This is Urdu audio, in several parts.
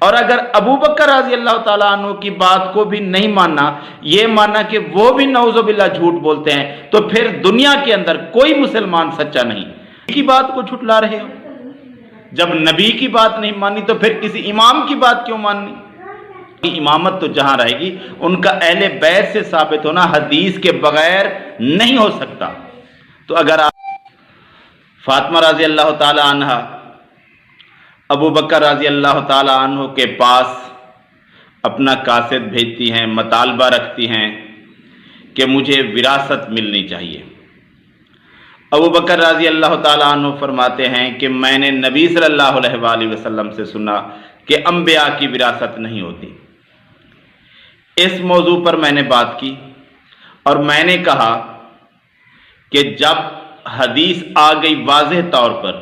اور اگر ابو بکر رضی اللہ تعالیٰ عنہ کی بات کو بھی نہیں ماننا، یہ ماننا کہ وہ بھی نعوذ باللہ جھوٹ بولتے ہیں، تو پھر دنیا کے اندر کوئی مسلمان سچا نہیں۔ کی بات کو جھٹلا رہے ہو، جب نبی کی بات نہیں ماننی تو پھر کسی امام کی بات کیوں ماننی؟ امامت تو جہاں رہے گی ان کا اہل بیت سے ثابت ہونا حدیث کے بغیر نہیں ہو سکتا۔ تو اگر آپ فاطمہ رضی اللہ تعالی عنہ ابو بکر رضی اللہ تعالی عنہ کے پاس اپنا قاصد بھیجتی ہیں، مطالبہ رکھتی ہیں کہ مجھے وراثت ملنی چاہیے، ابو بکر رضی اللہ تعالی عنہ فرماتے ہیں کہ میں نے نبی صلی اللہ علیہ وآلہ وسلم سے سنا کہ انبیاء کی وراثت نہیں ہوتی۔ اس موضوع پر میں نے بات کی اور میں نے کہا کہ جب حدیث آ گئی واضح طور پر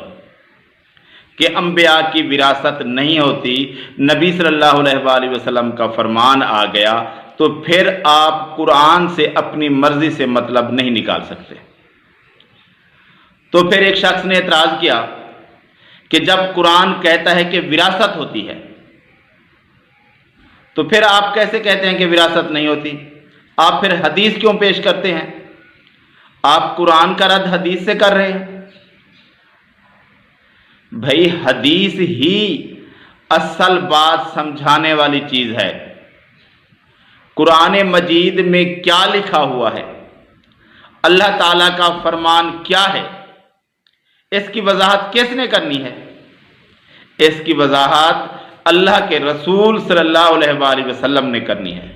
کہ انبیاء کی وراثت نہیں ہوتی، نبی صلی اللہ علیہ وآلہ وسلم کا فرمان آ گیا، تو پھر آپ قرآن سے اپنی مرضی سے مطلب نہیں نکال سکتے۔ تو پھر ایک شخص نے اعتراض کیا کہ جب قرآن کہتا ہے کہ وراثت ہوتی ہے تو پھر آپ کیسے کہتے ہیں کہ وراثت نہیں ہوتی؟ آپ پھر حدیث کیوں پیش کرتے ہیں؟ آپ قرآن کا رد حدیث سے کر رہے ہیں۔ بھائی حدیث ہی اصل بات سمجھانے والی چیز ہے۔ قرآن مجید میں کیا لکھا ہوا ہے، اللہ تعالیٰ کا فرمان کیا ہے، اس کی وضاحت کس نے کرنی ہے؟ اس کی وضاحت اللہ کے رسول صلی اللہ علیہ وآلہ وسلم نے کرنی ہے۔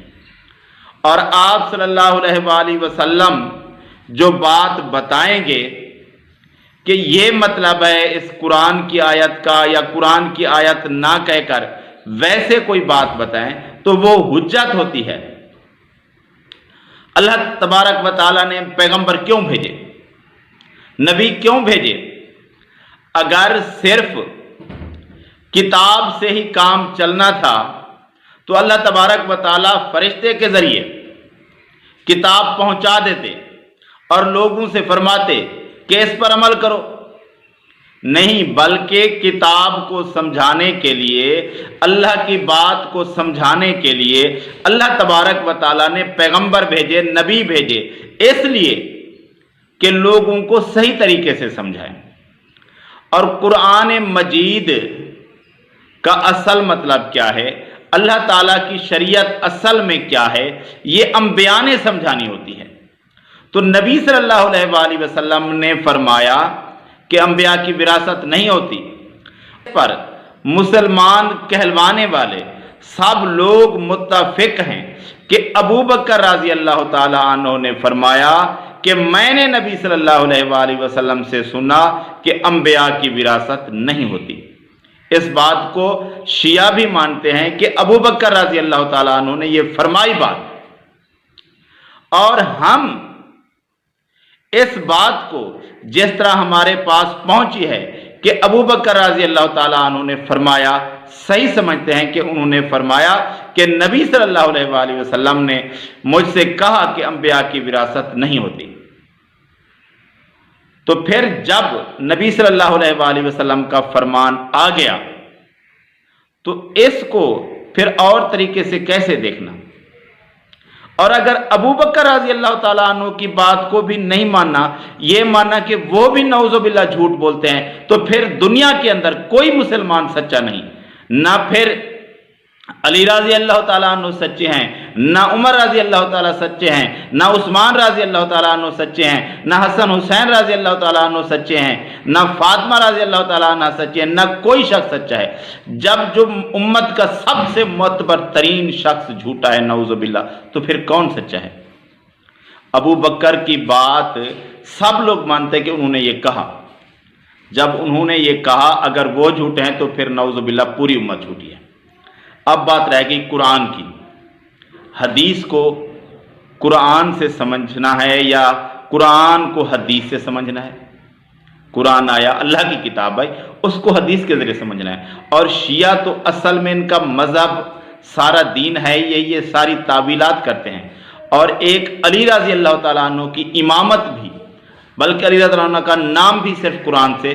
اور آپ صلی اللہ علیہ وآلہ وسلم جو بات بتائیں گے کہ یہ مطلب ہے اس قرآن کی آیت کا، یا قرآن کی آیت نہ کہہ کر ویسے کوئی بات بتائیں تو وہ حجت ہوتی ہے۔ اللہ تبارک و تعالیٰ نے پیغمبر کیوں بھیجے، نبی کیوں بھیجے؟ اگر صرف کتاب سے ہی کام چلنا تھا تو اللہ تبارک و تعالیٰ فرشتے کے ذریعے کتاب پہنچا دیتے اور لوگوں سے فرماتے کہ اس پر عمل کرو۔ نہیں، بلکہ کتاب کو سمجھانے کے لیے، اللہ کی بات کو سمجھانے کے لیے اللہ تبارک و تعالیٰ نے پیغمبر بھیجے، نبی بھیجے، اس لیے کہ لوگوں کو صحیح طریقے سے سمجھائیں۔ اور قرآن مجید کا اصل مطلب کیا ہے، اللہ تعالیٰ کی شریعت اصل میں کیا ہے، یہ انبیاء نے سمجھانی ہوتی ہے۔ تو نبی صلی اللہ علیہ وآلہ وسلم نے فرمایا کہ انبیاء کی وراثت نہیں ہوتی، پر مسلمان کہلوانے والے سب لوگ متفق ہیں کہ ابو بکر رضی اللہ تعالی عنہ نے فرمایا کہ میں نے نبی صلی اللہ علیہ وآلہ وسلم سے سنا کہ انبیاء کی وراثت نہیں ہوتی۔ اس بات کو شیعہ بھی مانتے ہیں کہ ابو بکر رضی اللہ تعالیٰ عنہ نے یہ فرمائی بات، اور ہم اس بات کو جس طرح ہمارے پاس پہنچی ہے کہ ابو بکر رضی اللہ تعالیٰ عنہ نے فرمایا صحیح سمجھتے ہیں کہ انہوں نے فرمایا کہ نبی صلی اللہ علیہ وآلہ وسلم نے مجھ سے کہا کہ انبیاء کی وراثت نہیں ہوتی۔ تو پھر جب نبی صلی اللہ علیہ وآلہ وسلم کا فرمان آ گیا تو اس کو پھر اور طریقے سے کیسے دیکھنا؟ اور اگر ابو بکر رضی اللہ تعالیٰ عنہ کی بات کو بھی نہیں ماننا، یہ ماننا کہ وہ بھی نعوذ باللہ جھوٹ بولتے ہیں، تو پھر دنیا کے اندر کوئی مسلمان سچا نہیں۔ نہ پھر علی رضی اللہ تعالیٰ عنہ سچے ہیں، نہ عمر رضی اللہ تعالیٰ سچے ہیں، نہ عثمان رضی اللہ تعالیٰ عنہ سچے ہیں، نہ حسن حسین رضی اللہ تعالیٰ عنہ سچے ہیں، نہ فاطمہ رضی اللہ تعالیٰ عنہ سچے ہیں، نہ کوئی شخص سچا ہے۔ جب جو امت کا سب سے معتبر ترین شخص جھوٹا ہے نعوذ باللہ، تو پھر کون سچا ہے؟ ابو بکر کی بات سب لوگ مانتے کہ انہوں نے یہ کہا۔ جب انہوں نے یہ کہا، اگر وہ جھوٹے ہیں تو پھر نعوذ باللہ پوری امت جھوٹی ہے۔ اب بات رہ گئی قرآن کی۔ حدیث کو قرآن سے سمجھنا ہے یا قرآن کو حدیث سے سمجھنا ہے؟ قرآن آیا، اللہ کی کتاب آئی، اس کو حدیث کے ذریعے سمجھنا ہے۔ اور شیعہ تو اصل میں ان کا مذہب سارا دین ہے، یہ ساری تعویلات کرتے ہیں۔ اور ایک علی رضی اللہ تعالیٰ عنہ کی امامت بھی، بلکہ علی رضی اللہ عنہ کا نام بھی صرف قرآن سے